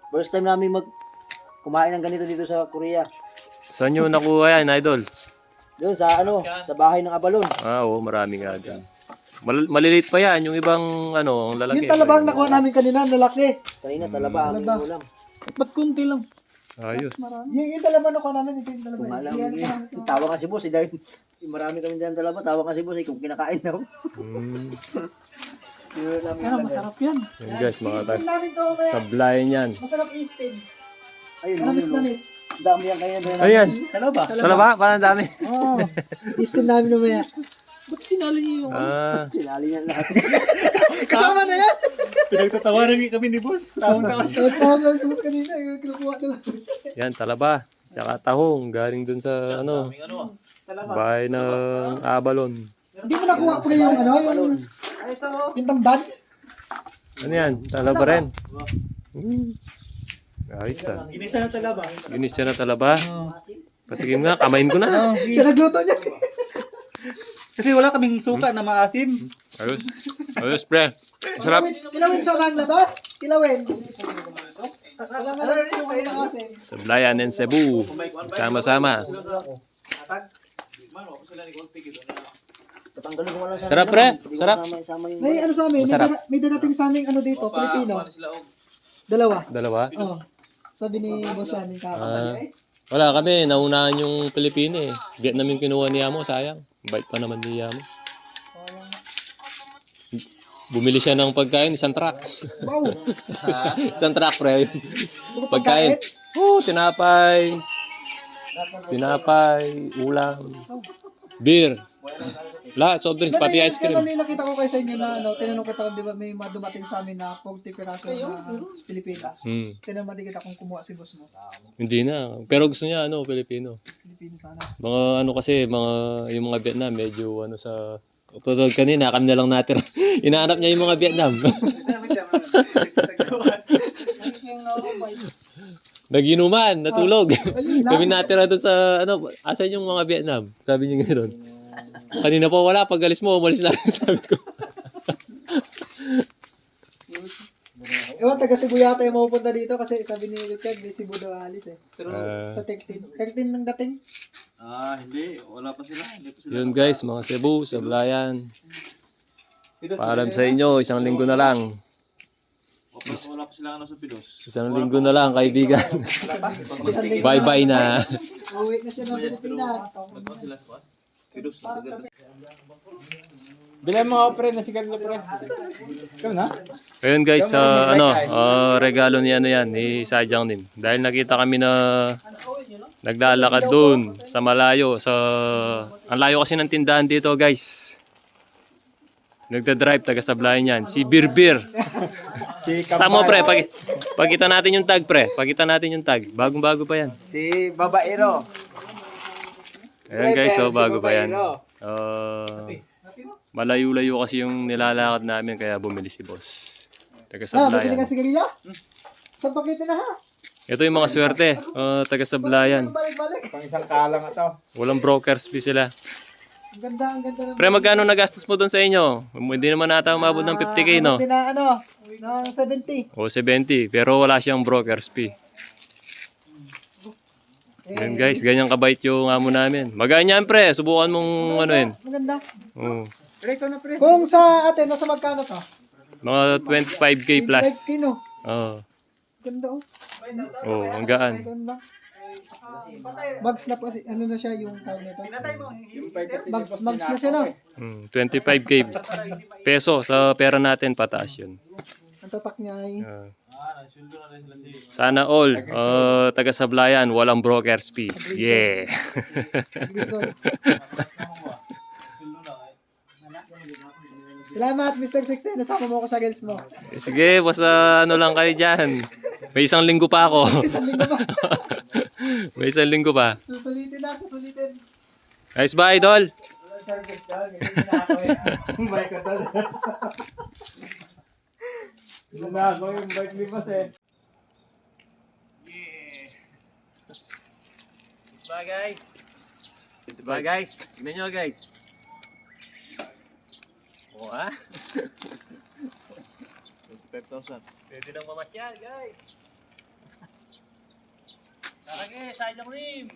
First time namin kumain ng ganito dito sa Korea. Saan nyo nakuha yan, idol? Doon sa sa bahay ng Abalon. Ah, oo, marami nga dyan. Maliliit pa yan, yung ibang ang lalaki. Yung talabang nakuha namin kanina, lalaki. Kanina talaba ang ulam. Ba't kunti lang? Ayos. Yung talabang nakuha namin, ito yung talabang. Kung alam, tawa nga si boss, dahil marami kami dyan talaba, tawa nga si boss, kung kinakain daw. Pero masarap yan. Yan guys, mga tas. namin to, kaya. Sablayan yan. Masarap i-steam. Ayun, Namis. dami yan kanina. Ayan. Talaba. Talaba? Paano dami? Oo. I-steam namin mamaya. Ba't sinali niyo yung Sinali yan lahat. kasama na yan? Pinagtatawanan kami ni boss. Tawang-tawa siya. Tawag lang si boss kanina. Yung kinukuha naman. Yan, talaba. Tsaka tahong. Galing dun sa bahay ng Abalon. Hindi mo nakuha po yung yung tambad? Ano yan? Talaba rin. Ayos ah. Ginisa na talaba. Ginis na talaba. Patikim nga, kamain ko na. Siya nagluto niya. Kasi wala kaming suka na maasim. Ayos. Ayos, pre. Sarap. Kilawin sa lang labas. Kilawin. Alam yung asin. Sablayan and Cebu. Sama-sama. Tatanggalin ko lang sa Sarap, pre. Sarap. May sa amin, may dadating sa amin dito, Pilipino. Dalawa. Dalawa? Oo. Sabi ni boss namin kakapal. Wala kami. Naunahan yung Pilipino eh. Vietnam yung kinuha ni Amo. Sayang. Bait pa naman ni Amo. Bumili siya ng pagkain. Isang truck. Wow. Isang truck, pre. Pagkain. Tinapay. Tinapay. Ulam. Beer. Lahat, soft drinks, pati ice cream. Kaya nakita ko kayo sa inyo na tinanong kita kung di ba may dumating sa amin na 40 piraso na Pilipinas. Tinanong kita kung kumuha si boss mo. Hindi na. Pero gusto niya, Pilipino. Pilipino sana. Mga kasi, yung mga Vietnam, medyo sa... Tutulog kanina, kami na lang natira. Inaanap niya yung mga Vietnam. Naginuman, natulog. Kami natira doon sa, asan yung mga Vietnam? Sabi niya gano'n. Kanina pa wala, pag alis mo, umalis na sabi ko. Ewan, taga Cebu yata yung mapupunta dito kasi sabi ni Richard, may Cebu daw alis eh. Pero sa 13. 13 nang dating. hindi. Wala pa sila. Hindi pa sila. Yun guys, mga Cebu, Sablayan. Paalam sa inyo, isang linggo na lang. Wala pa sila sa Pidos. Isang linggo na lang, kaibigan. Bye-bye na. Uwi na siya ng Pilipinas. Nagkaon sila sa Pidos. Bilang mga pre, nasigarilyo pre. Ikaw na? Ayun guys, regalo ni ni Sadyang Nim. Dahil nakita kami na naglalakad doon sa malayo. Ang layo kasi ng tindahan dito guys. Nagda-drive, taga Sablayan yan. Si Birbir. Tama pre, pakita natin yung tag pre. Pakita natin yung tag. Bagong-bago pa yan. Si Babaero. Ayan guys, bago pa yan. Malayo-layo kasi yung nilalakad namin kaya bumili si boss. Taga Bumili Sablayan. ka sigarilyo? Saan pakita na ha? Ito yung mga swerte. Taga Sablayan. Balik-balik. Pang isang kalang ito. Walang broker's fee sila. Ang ganda ng... Pre, magkano nagastos mo doon sa inyo? Hindi naman nata umabot ng 50k, no? ng 70. O 70, pero wala siyang broker's fee. Yan guys, ganyan kabait yung amo namin. Magaan yan pre, subukan mong Maganda. Oo. Pre, ikaw na pre. Kung sa atin, nasa magkano to? Mga 25k plus. 25K, no? Oo. Ganda oh. Oh, ang gaan. Ganda. Bags na pa, na siya yung tawag nito? Bags na siya na. 25k peso sa pera natin, pataas yun. Ang tatak niya ay... Sana all, taga Sablayan, walang broker's fee. Yeah. Salamat, Mr. Sixteen. Nasama mo ako sa girls mo. Sige, basta lang kayo dyan. May isang linggo pa ako. Isang linggo ba? May isang linggo pa. Susulitin na, susulitin. Guys, bye, idol. Bike ka tol. Lumago yung bike lipas eh. Bye, guys. Bye, guys. Tignan nyo, guys. Oo, 25,000. Pwede nang mamasyal, guys. Tara, guys. Sayang rin.